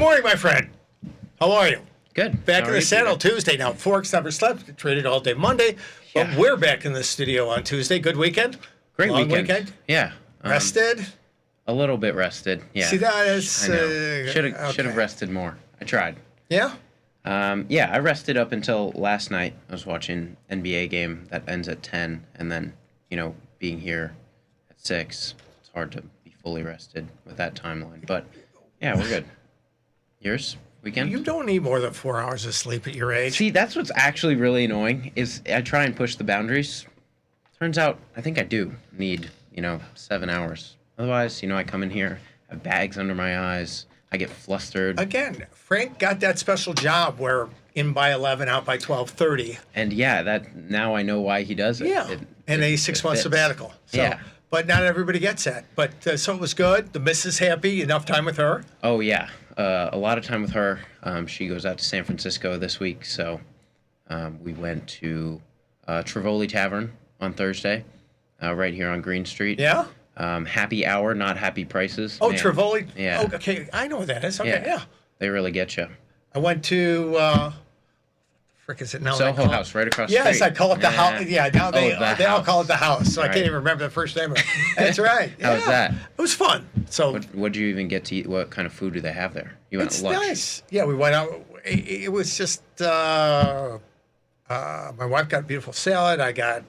morning, my friend. How are you? Good. Back How in are the you saddle today? Tuesday. Now, Forex never slept. Traded all day Monday. But Yeah. we're back in the studio on Tuesday. Good weekend? Great Long weekend. Yeah. Rested? A little bit rested. Yeah. See, that is... I know. Should have okay. rested more. I tried. Yeah? Yeah, I rested up until last night. I was watching NBA game that ends at 10, and then, being here at 6, it's hard to be fully rested with that timeline. But, yeah, we're good. Yours? Weekend? You don't need more than 4 hours of sleep at your age. See, that's what's actually really annoying, is I try and push the boundaries. Turns out, I think I do need, 7 hours. Otherwise, I come in here, have bags under my eyes, I get flustered. Again, Frank got that special job where in by 11, out by 12:30. And yeah, now I know why he does it. Yeah, and a 6-month fits. sabbatical. So, Yeah. But not everybody gets that. But so it was good. The missus happy. Enough time with her. Oh, yeah. A lot of time with her. She goes out to San Francisco this week, so we went to Trivoli Tavern on Thursday, right here on Green Street. Yeah? Happy hour, not happy prices. Oh, Man. Trivoli? Yeah. Oh, okay, I know what that is. Okay, yeah. They really get you. I went to, frick is it now? Soho House, right across the Yes, street. I call it the house. Yeah, now they all call it the house, so I Right. can't even remember the first name of it. That's right. How was that? It was fun. So What did you even get to eat? What kind of food do they have there? You went it's at lunch. nice. Yeah, we went out. It was just, my wife got a beautiful salad. I got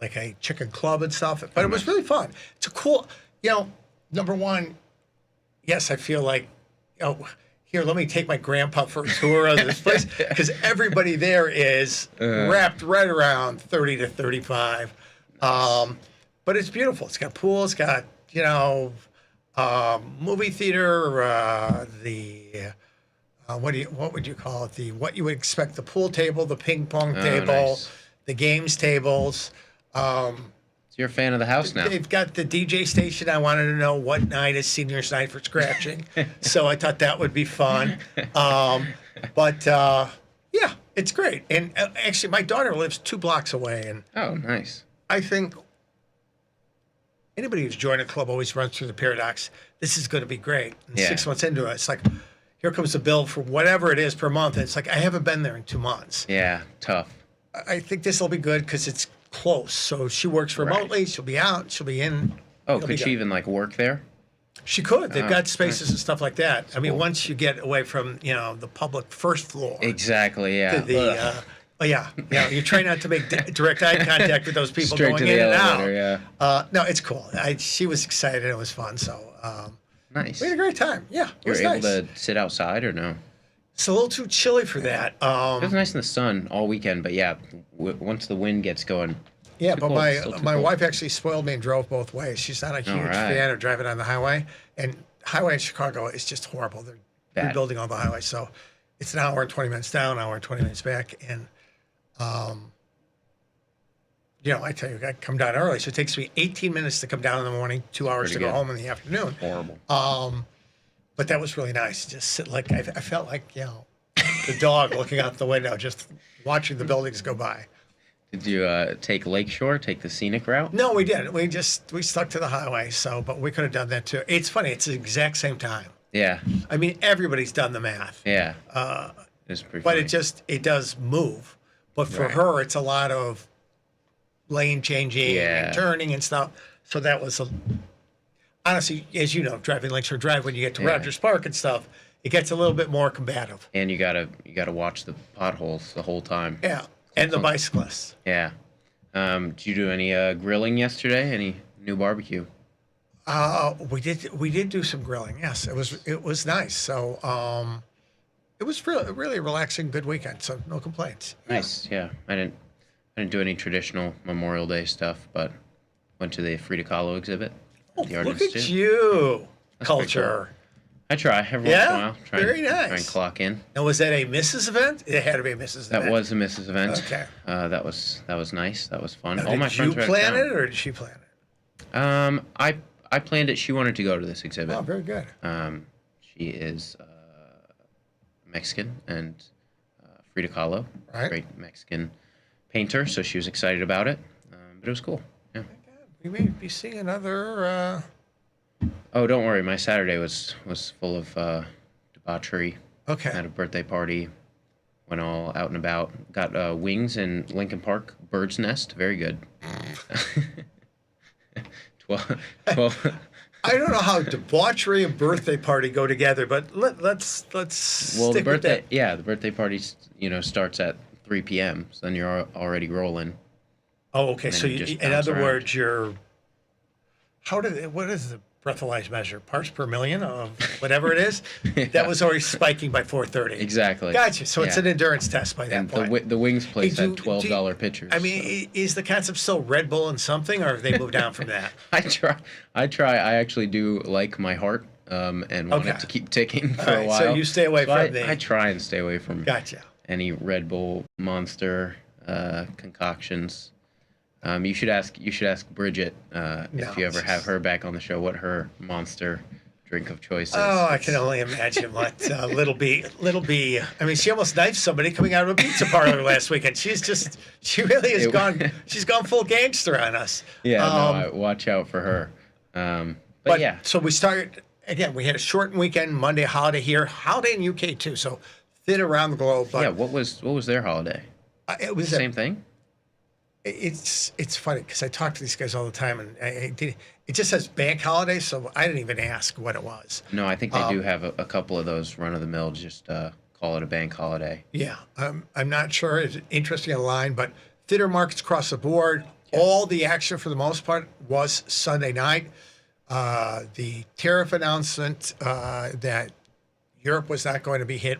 like a chicken club and stuff, but it was really fun. It's a cool, number one, yes, I feel like, here, let me take my grandpa for a tour of this place, because everybody there is wrapped right around 30 to 35. But it's beautiful. It's got pool. It's got, movie theater, what would you call it? What you would expect, the pool table, the ping pong table, nice. the games tables. So you're a fan of the house now. They've got the DJ station. I wanted to know what night is seniors night for scratching. So I thought that would be fun. But yeah, it's great. And actually, my daughter lives 2 blocks away. And Oh, nice. I think anybody who's joined a club always runs through the paradox. This is going to be great. And Yeah. 6 months into it, it's like, here comes the bill for whatever it is per month. And it's like, I haven't been there in 2 months. Yeah, tough. I think this will be good because it's close. So she works remotely. Right. She'll be out. She'll be in. Oh, It'll be could she good. even work there? She could. They've Oh, got spaces and stuff like that. I mean, cool. once you get away from the public first floor Exactly. Yeah. to the you try not to make direct eye contact with those people Straight going to the in and elevator, out. No, it's cool. She was excited. It was fun. So Nice. we had a great time. Yeah, it You were was able nice. to sit outside or no? It's a little too chilly for that. It was nice in the sun all weekend, but yeah, once the wind gets going. Yeah, too but cold, still too my cold. wife actually spoiled me and drove both ways. She's not a huge right. fan of driving on the highway, and highway in Chicago is just horrible. They're Bad. rebuilding all the highways, so it's an hour and 20 minutes down, an hour and 20 minutes back, and I tell you, I come down early, so it takes me 18 minutes to come down in the morning, 2 hours to pretty go good. home in the afternoon. Horrible. But that was really nice. Just sit I felt like the dog looking out the window, just watching the buildings go by. Did you take Lakeshore, take the scenic route? No, we didn't. We stuck to the highway. But we could have done that too. It's funny. It's the exact same time. Yeah. I mean, everybody's done the math. Yeah. It's pretty But funny. it does move. But for Right. her, it's a lot of lane changing Yeah. and turning and stuff. So that was honestly, as you know, driving Lakeshore Drive when you get to Yeah. Rogers Park and stuff, it gets a little bit more combative. And you gotta watch the potholes the whole time. Yeah, and the bicyclists. Yeah. Did you do any grilling yesterday? Any new barbecue? We did do some grilling. Yes, it was nice. So it was really a relaxing, good weekend. So no complaints. Nice. Yeah. I didn't do any traditional Memorial Day stuff, but went to the Frida Kahlo exhibit. Oh, at the look Art at Institute. you, That's pretty culture. I try every Yeah? once in a while. Very nice. Try and clock in. Now, was that a Mrs. event? It had to be a Mrs. That event. was a Mrs. event. Okay. That was nice. That was fun. Now, All my did you friends were out of plan town. it or did she plan it? I planned it. She wanted to go to this exhibit. Oh, very good. She is Mexican and Frida Kahlo, Right. great Mexican painter. So she was excited about it. But it was cool. Yeah. We may be seeing another Oh, don't worry. My Saturday was full of debauchery. Okay. Had a birthday party. Went all out and about. Got wings in Lincoln Park. Bird's nest. Very good. 12. I don't know how debauchery and birthday party go together, but let's Well, stick the birthday. with that. Yeah, the birthday party. Starts at 3 p.m. So then you're already rolling. Oh, okay. And So then you just in bounce other around. words, what is the breathalyzer measure? Parts per million of whatever it is? Yeah. That was already spiking by 4:30. Exactly. Gotcha. So it's Yeah. an endurance test by that And point. the wings place Hey, had $12 pitchers. I mean, is the concept still Red Bull and something, or have they moved down from that? I try. I actually do like my heart, and want Okay. it to keep ticking for All a right, while. so you stay away from I try and stay away from Gotcha. any Red Bull, Monster, concoctions. You should ask Bridget if you ever have her back on the show what her Monster drink of choice is. Oh, I can only imagine what Little B. I mean, she almost knifed somebody coming out of a pizza parlor last weekend. She really has gone. She's gone full gangster on us. Yeah, watch out for her. But yeah, So we start again. We had a shortened weekend, Monday holiday here, holiday in UK too. So thin around the globe. But yeah. What was their holiday? it was Same thing. It's funny because I talk to these guys all the time, and it just says bank holiday, so I didn't even ask what it was. No, I think they do have a couple of those run of the mill. Just call it a bank holiday. Yeah, I'm not sure. It's interesting on the line, but thinner markets across the board. Yeah. All the action for the most part was Sunday night. The tariff announcement that Europe was not going to be hit.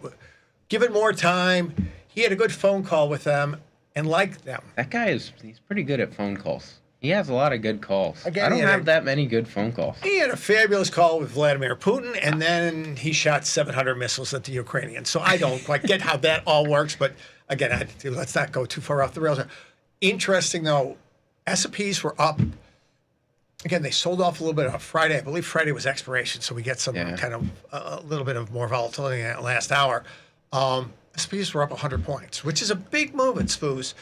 Given more time, he had a good phone call with them and liked them. That guy he's pretty good at phone calls. He has a lot of good calls. Again, I don't have that many good phone calls. He had a fabulous call with Vladimir Putin, and then he shot 700 missiles at the Ukrainians. So I don't quite get how that all works, but again, let's not go too far off the rails. Interesting, though, S&Ps were up. Again, they sold off a little bit on Friday. I believe Friday was expiration, so we get some kind of a little bit of more volatility in that last hour. S&Ps were up 100 points, which is a big move in SPOOs.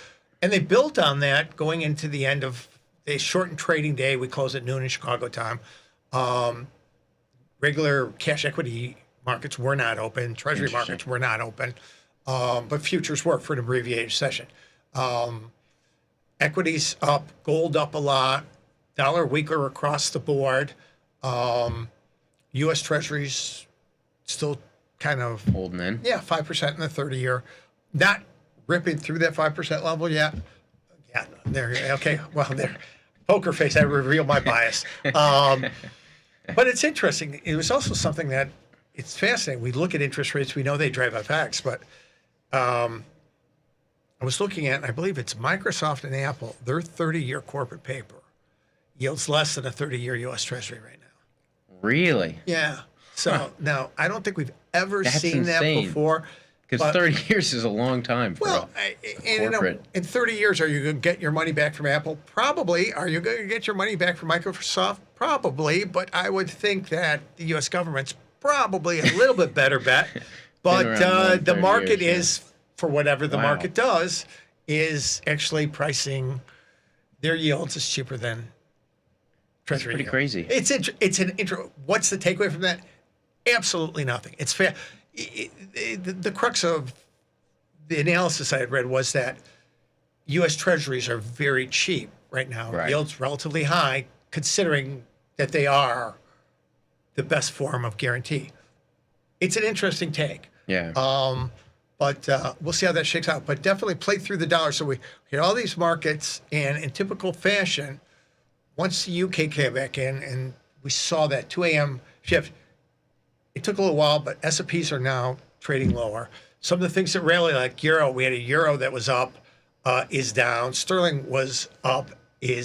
And they built on that going into the end of a shortened trading day. We close at noon in Chicago time. Regular cash equity markets were not open. Treasury markets were not open. But futures were for an abbreviated session. Equities up, gold up a lot, dollar weaker across the board. U.S. Treasuries still kind of holding in. Yeah, 5% in the 30-year. Not ripping through that 5% level yet. Yeah, there. Okay, well, there. Poker face, I reveal my bias. But it's interesting. It was also something that it's fascinating. We look at interest rates. We know they drive FX, but I was looking at, I believe it's Microsoft and Apple, their 30-year corporate paper yields less than a 30-year U.S. Treasury right now. Really? Yeah. So now I don't think we've ever seen insane. that before. Because 30 years is a long time for corporate. In 30 years, are you going to get your money back from Apple? Probably. Are you going to get your money back from Microsoft? Probably. But I would think that the U.S. government's probably a little bit better bet. But the market is, for whatever the market does, is actually pricing their yields as cheaper than Treasury. Pretty crazy. It's an intro. What's the takeaway from that? Absolutely nothing. It's fair. The crux of the analysis I had read was that U.S. Treasuries are very cheap right now. Right. Yields relatively high, considering that they are the best form of guarantee. It's an interesting take. Yeah. But we'll see how that shakes out. But definitely play through the dollar. So we hit all these markets, and in typical fashion, once the UK came back in, and we saw that 2 a.m. shift, it took a little while, but S&Ps are now trading lower. Some of the things that rally, like euro, we had a euro that was up, is down. Sterling was up, we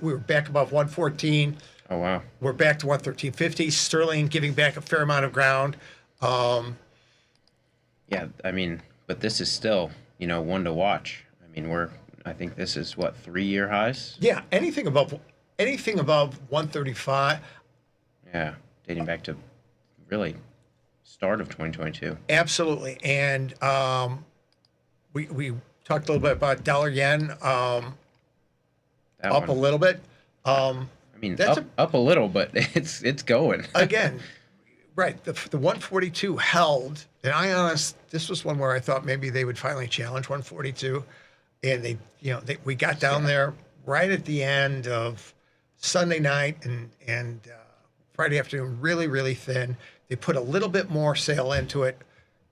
were back above 114. Oh, wow. We're back to 113.50. Sterling giving back a fair amount of ground. Yeah, I mean, but this is still, one to watch. I mean, I think this is 3-year highs? Yeah, anything above 135. Yeah, dating back to really start of 2022. Absolutely. And we talked a little bit about dollar yen up a little bit. I I mean, That's up a little, but it's going. again, right. The 142 held, and this was one where I thought maybe they would finally challenge 142, and we got down there right at the end of Sunday night and Friday afternoon, really, really thin. They put a little bit more sale into it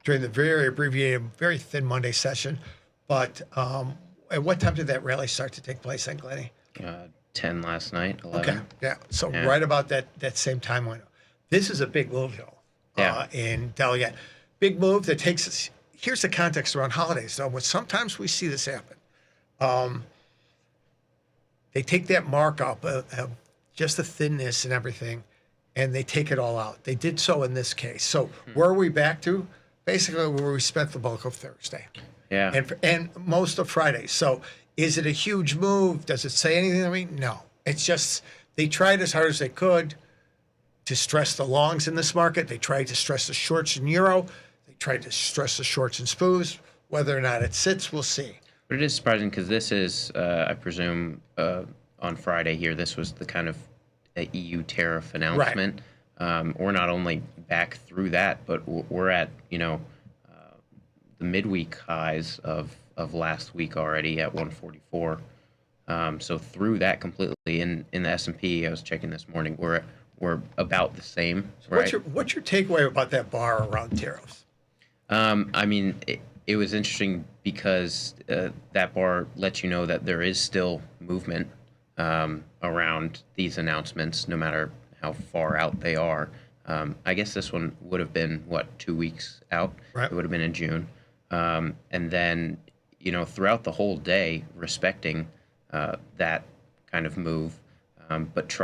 during the very abbreviated, very thin Monday session. But at what time did that rally start to take place then, Glennie? 10 last night, 11. Okay, yeah. So Yeah. right about that same time window. This is a big move, though. Yeah. In Delegate. Big move that takes us. Here's the context around holidays, though. Sometimes we see this happen. They take that markup of just the thinness and everything, and they take it all out. They did so in this case. So where are we back to? Basically, where we spent the bulk of Thursday. Yeah. And most of Friday. So is it a huge move? Does it say anything to me? No. It's just they tried as hard as they could to stress the longs in this market. They tried to stress the shorts in euro. They tried to stress the shorts in SPUs. Whether or not it sits, we'll see. But it is surprising because this is, I presume, on Friday here, this was the kind of EU tariff announcement. We're not only back through that, but we're at, the midweek highs of last week already at 144. So through that completely in the S&P, I was checking this morning, we're about the same. Right? What's your takeaway about that bar around tariffs? I mean, it was interesting because that bar lets you know that there is still movement around these announcements, no matter how far out they are. I guess this one would have been, 2 weeks out? Right. It would have been in June. And then, throughout the whole day, respecting that kind of move, but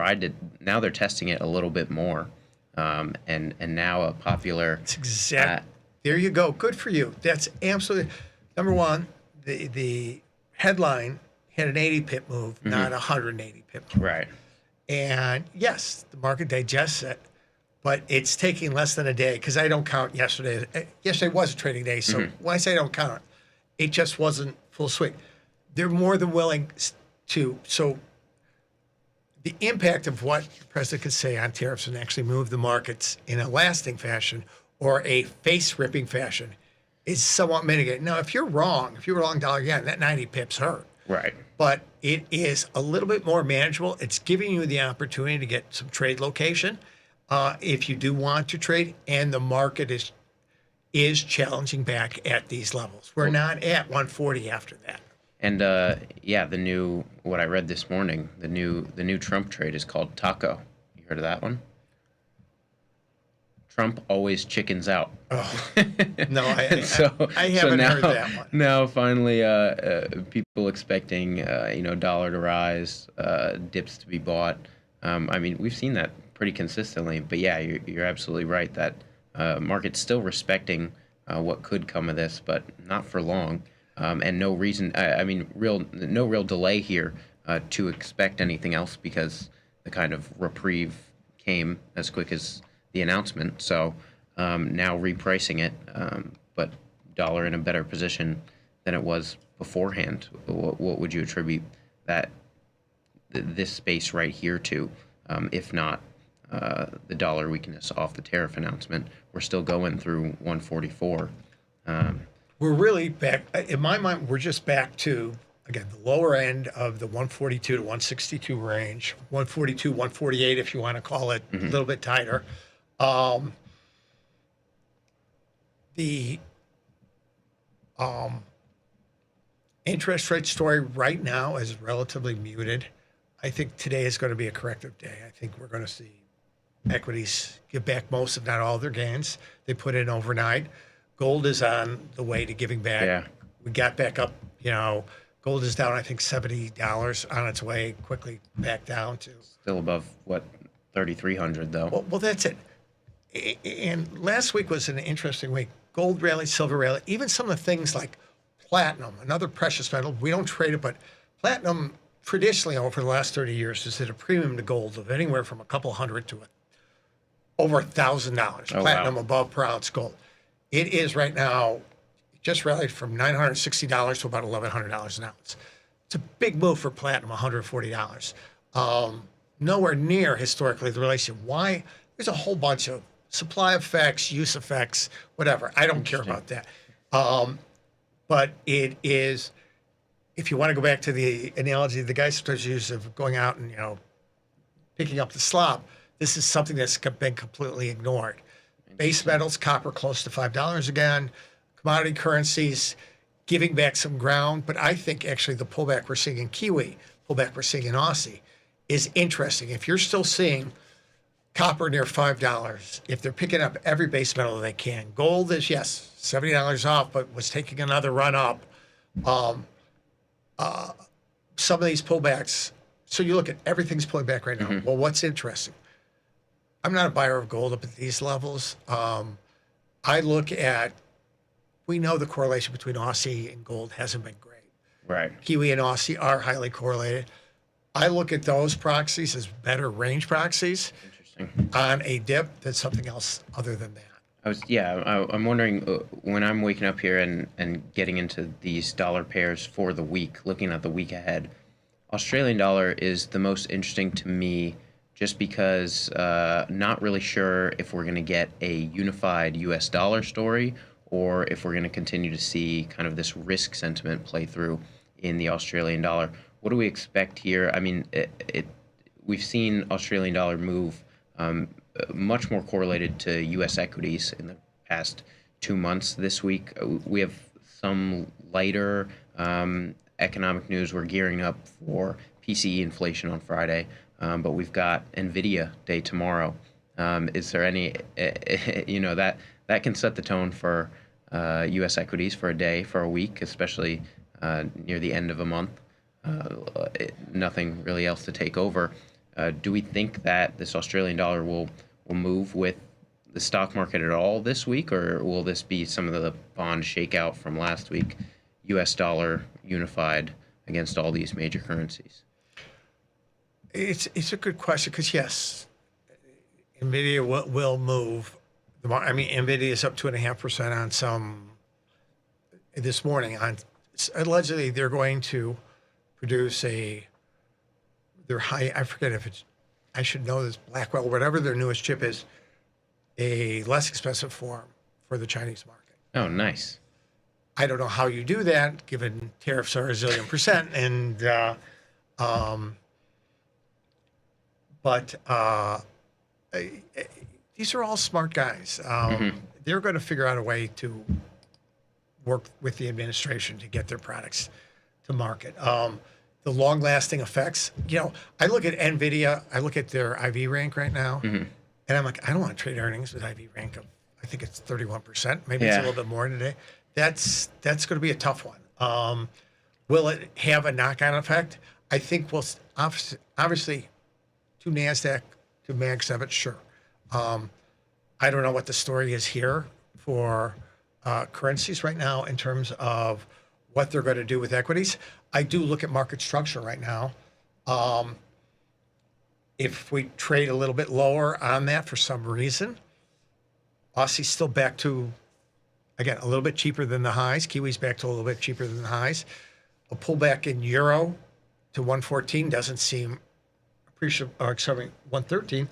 now they're testing it a little bit more. And now a popular... That's exact. There you go. Good for you. That's absolutely... Number one, the headline had an 80 pip move, not a 180 pip move. Right. And yes, the market digests it, but it's taking less than a day because I don't count yesterday. Yesterday was a trading day, so when I say I don't count it, it just wasn't full swing. They're more than willing to. So the impact of what the president could say on tariffs and actually move the markets in a lasting fashion or a face-ripping fashion is somewhat mitigated. Now, if you're wrong dollar yen, that 90 pips hurt. Right. But it is a little bit more manageable. It's giving you the opportunity to get some trade location if you do want to trade, and the market is challenging back at these levels. We're not at 140 after that. And what I read this morning, the new Trump trade is called Taco. You heard of that one? Trump always chickens out. Oh, no, I haven't now, heard that one. Now, finally, people expecting, dollar to rise, dips to be bought. I mean, we've seen that pretty consistently. But yeah, you're absolutely right that market's still respecting what could come of this, but not for long. And no reason. No real delay here to expect anything else because the kind of reprieve came as quick as the announcement. So now repricing it, but dollar in a better position than it was beforehand. What would you attribute this space right here to, if not the dollar weakness off the tariff announcement? We're still going through 144. We're really back. In my mind, we're just back to, again, the lower end of the 142 to 162 range, 142, 148, if you want to call it a little bit tighter. The interest rate story right now is relatively muted. I think today is going to be a corrective day. I think we're going to see equities give back most, if not all, their gains they put in overnight. Gold is on the way to giving back. Yeah. We got back up, gold is down, I think, $70 on its way quickly back down to. Still above, 3,300 though? Well, that's it. And last week was an interesting week. Gold rallied, silver rallied, even some of the things like platinum, another precious metal. We don't trade it, but platinum traditionally over the last 30 years has at a premium to gold of anywhere from a couple hundred to over $1,000. Platinum above per ounce gold. It is right now just rallied from $960 to about $1,100 an ounce. It's a big move for platinum, $140. nowhere near historically the relation. Why? There's a whole bunch of supply effects, use effects, whatever. I don't care about that. But it is, if you want to go back to the analogy the guy sometimes uses of going out and, picking up the slop, this is something that's been completely ignored. Base metals, copper close to $5 again, commodity currencies giving back some ground. But I think actually the pullback we're seeing in Kiwi, pullback we're seeing in Aussie is interesting. If you're still seeing copper near $5, if they're picking up every base metal they can, gold is, yes, $70 off, but was taking another run up. Some of these pullbacks, so you look at everything's pulling back right now. Well, what's interesting? I'm not a buyer of gold up at these levels. I look at, we know the correlation between Aussie and gold hasn't been great. Right. Kiwi and Aussie are highly correlated. I look at those proxies as better range proxies on a dip than something else other than that. I'm wondering when I'm waking up here and getting into these dollar pairs for the week, looking at the week ahead, Australian dollar is the most interesting to me just because not really sure if we're going to get a unified US dollar story or if we're going to continue to see kind of this risk sentiment play through in the Australian dollar. What do we expect here? I mean, we've seen Australian dollar move much more correlated to U.S. equities in the past 2 months. This week, we have some lighter economic news. We're gearing up for PCE inflation on Friday, but we've got NVIDIA day tomorrow. Is there any, that can set the tone for U.S. equities for a day, for a week, especially near the end of a month. Nothing really else to take over. Do we think that this Australian dollar will move with the stock market at all this week, or will this be some of the bond shakeout from last week, U.S. dollar unified against all these major currencies? It's a good question because, yes, NVIDIA will move. I mean, NVIDIA is up 2.5% on some this morning. Allegedly, they're going to produce their high, I forget if it's, I should know this, Blackwell, whatever their newest chip is, a less expensive form for the Chinese market. Oh, nice. I don't know how you do that, given tariffs are a zillion percent. And, these are all smart guys. They're going to figure out a way to work with the administration to get their products to market. The long-lasting effects, I look at NVIDIA, I look at their IV rank right now, and I'm like, I don't want to trade earnings with IV rank of, I think it's 31%. Maybe it's a little bit more today. That's going to be a tough one. Will it have a knock-on effect? I think we'll obviously to NASDAQ, to Mag 7, sure. I don't know what the story is here for currencies right now in terms of what they're going to do with equities. I do look at market structure right now. If we trade a little bit lower on that for some reason, Aussie's still back to, again, a little bit cheaper than the highs. Kiwi's back to a little bit cheaper than the highs. A pullback in euro to 114 doesn't seem appreciable, or sorry, 113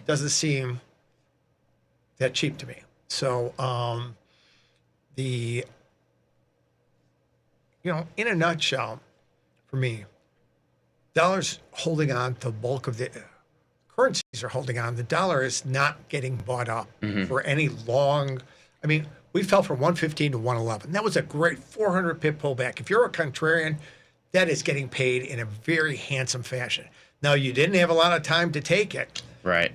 doesn't seem that cheap to me. So in a nutshell, for me, dollar's holding on to the bulk of the currencies are holding on. The dollar is not getting bought up for any long. I mean, we fell from 115 to 111. That was a great 400 pip pullback. If you're a contrarian, that is getting paid in a very handsome fashion. Now, you didn't have a lot of time to take it. Right.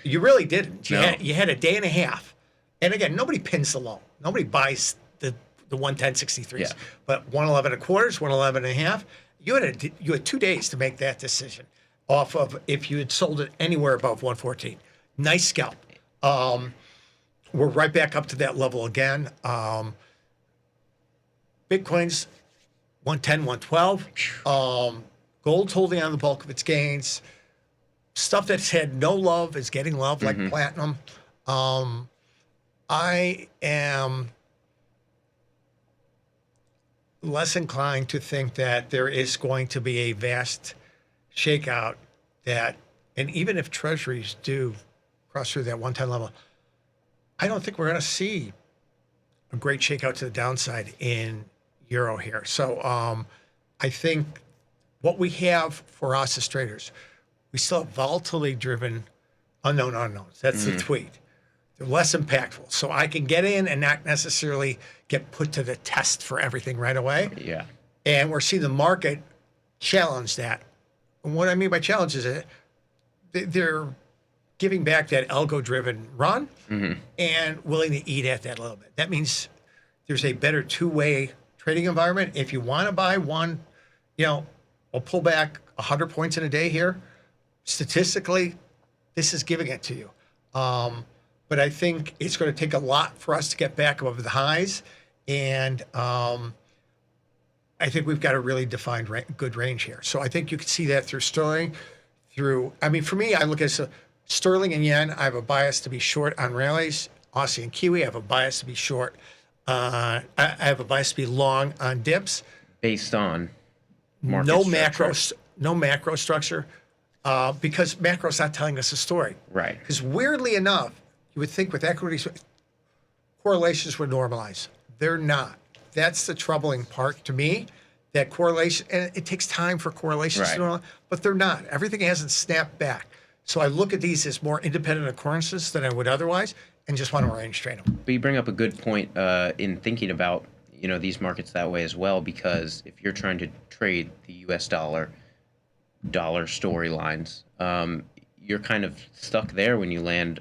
You really didn't. You, No. you had a day and a half. And again, nobody pins the low. Nobody buys the 110.63s. Yeah. But 111 and a quarters, 111 and a half, you had 2 days to make that decision off of if you had sold it anywhere above 114. Nice scalp. We're right back up to that level again. Bitcoin's 110, 112. Gold's holding on the bulk of its gains. Stuff that's had no love is getting love, like platinum. I am less inclined to think that there is going to be a vast shakeout that And even if treasuries do cross through that 110 level, I don't think we're going to see a great shakeout to the downside in euro here. So I think what we have for us as traders, we still have volatility driven unknown unknowns. That's the tweet. They're less impactful. So I can get in and not necessarily get put to the test for everything right away. Yeah. And we're seeing the market challenge that. And what I mean by challenge is that they're giving back that algo-driven run and willing to eat at that a little bit. That means there's a better two-way trading environment. If you want to buy one, we'll pull back 100 points in a day here. Statistically, this is giving it to you. But I think it's going to take a lot for us to get back above the highs. And I think we've got a really defined good range here. So I think you can see that through sterling, for me, I look at sterling and yen. I have a bias to be short on rallies. Aussie and Kiwi, I have a bias to be short. I have a bias to be long on dips. Based on market no macro structure, because macro's not telling us a story. Right. Because weirdly enough, you would think with equities, correlations would normalize. They're not. That's the troubling part to me. That correlation, and it takes time for correlations to normalize, but they're not. Everything hasn't snapped back. So I look at these as more independent occurrences than I would otherwise, and just want to range trade them. But you bring up a good point in thinking about these markets that way as well, because if you're trying to trade the U.S. dollar storylines, you're kind of stuck there when you land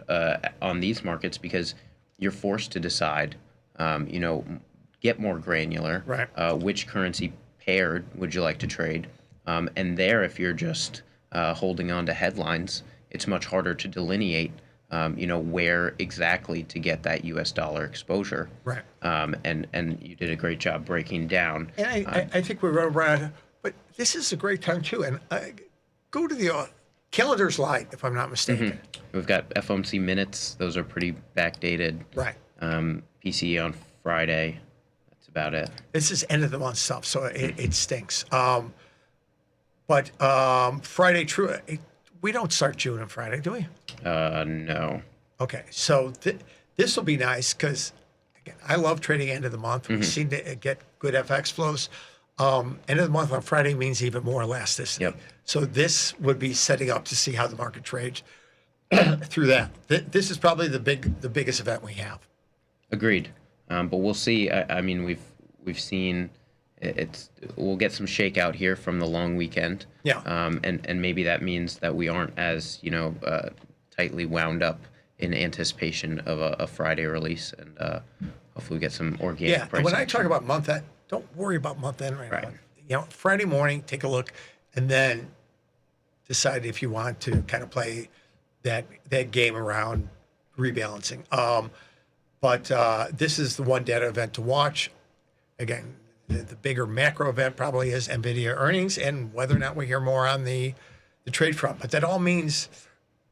on these markets, because you're forced to decide, get more granular. Right. Which currency paired would you like to trade? And there, if you're just holding on to headlines, it's much harder to delineate, where exactly to get that U.S. dollar exposure. Right. And you did a great job breaking down. And I think we're running around, but this is a great time too. And go to the calendar's light, if I'm not mistaken. We've got FOMC minutes; those are pretty backdated. Right. PCE on Friday. That's about it. This is end of the month stuff, so it stinks. But Friday, true. We don't start June on Friday, do we? No. Okay, so this will be nice because I love trading end of the month. We seem to get good FX flows. End of the month on Friday means even more elasticity. Yep. So this would be setting up to see how the market trades through that. This is probably the biggest event we have. Agreed. But we'll see. I mean, we've seen we'll get some shakeout here from the long weekend. Yeah. And maybe that means that we aren't as tightly wound up in anticipation of a Friday release, and hopefully we get some organic. Yeah. And when I talk about month end, don't worry about month end right now. Friday morning, take a look, and then decide if you want to kind of play that game around rebalancing. But this is the one data event to watch. Again, the bigger macro event probably is NVIDIA earnings and whether or not we hear more on the trade front. But that all means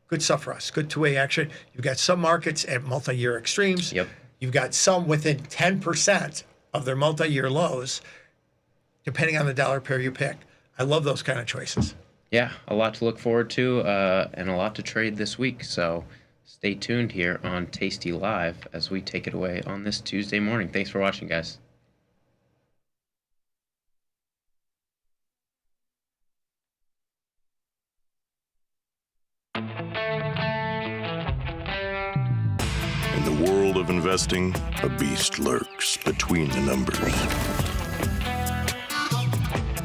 good stuff for us, good two-way action. You've got some markets at multi-year extremes. Yep. You've got some within 10% of their multi-year lows, depending on the dollar pair you pick. I love those kind of choices. Yeah, a lot to look forward to and a lot to trade this week. So stay tuned here on Tasty Live as we take it away on this Tuesday morning. Thanks for watching, guys. In the world of investing, a beast lurks between the numbers.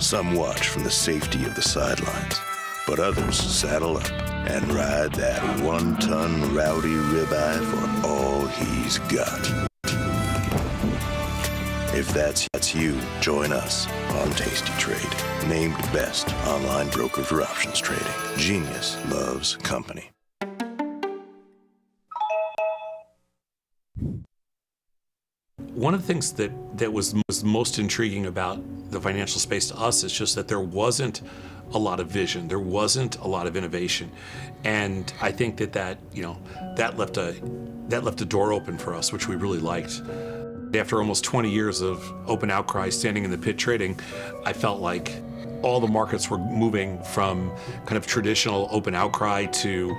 Some watch from the safety of the sidelines, but others saddle up and ride that one-ton rowdy ribeye for all he's got. If that's you, join us on Tasty Trade, named best online broker for options trading. Genius loves company. One of the things that was most intriguing about the financial space to us is just that there wasn't a lot of vision, there wasn't a lot of innovation, and I think that left a door open for us, which we really liked. After almost 20 years of open outcry, standing in the pit trading, I felt like all the markets were moving from kind of traditional open outcry to